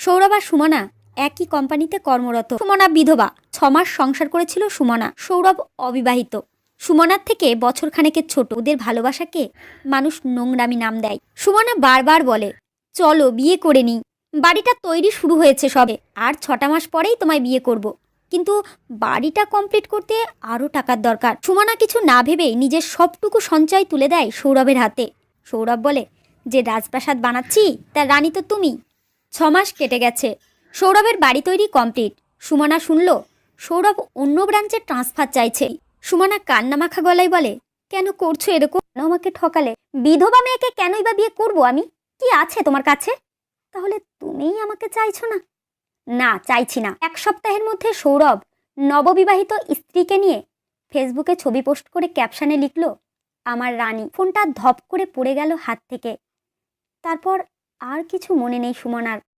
সৌরভ আর সুমনা একই কোম্পানিতে কর্মরত। সুমনা বিধবা, 6 মাস সংসার করেছিল সুমনা। সৌরভ অবিবাহিত, সুমনার থেকে বছর খানেকের ছোট। ওদের ভালোবাসাকে মানুষ নোংরামি নাম দেয়। সুমনা বারবার বলে, চলো বিয়ে করে নিই, বাড়িটা তৈরি শুরু হয়েছে সবে, আর 6টা মাস পরেই তোমায় বিয়ে করব। কিন্তু বাড়িটা কমপ্লিট করতে আরও টাকার দরকার। সুমনা কিছু না ভেবেই নিজের সবটুকু সঞ্চয় তুলে দেয় সৌরভের হাতে। সৌরভ বলে, যে রাজপ্রাসাদ বানাচ্ছি তার রানী তো তুমি। 6 মাস কেটে গেছে, সৌরভের বাড়ি তৈরি কমপ্লিট। সুমনা শুনল সৌরভ অন্য ব্রাঞ্চে ট্রান্সফার চাইছে। সুমনা কান্নামাখা গলায় বলে, কেন করছো এরকম? কেন আমাকে ঠকালে? বিধবা মেয়েকে কেনই বা বিয়ে করবো আমি? কি আছে তোমার কাছে? তাহলে তুমিই আমাকে চাইছো না? না, চাইছি না। 1 সপ্তাহের মধ্যে সৌরভ নববিবাহিত স্ত্রীকে নিয়ে ফেসবুকে ছবি পোস্ট করে ক্যাপশনে লিখল, আমার রানী। ফোনটা ধপ করে পড়ে গেল হাত থেকে। তারপর আর কিছু মনে নেই সুমনার।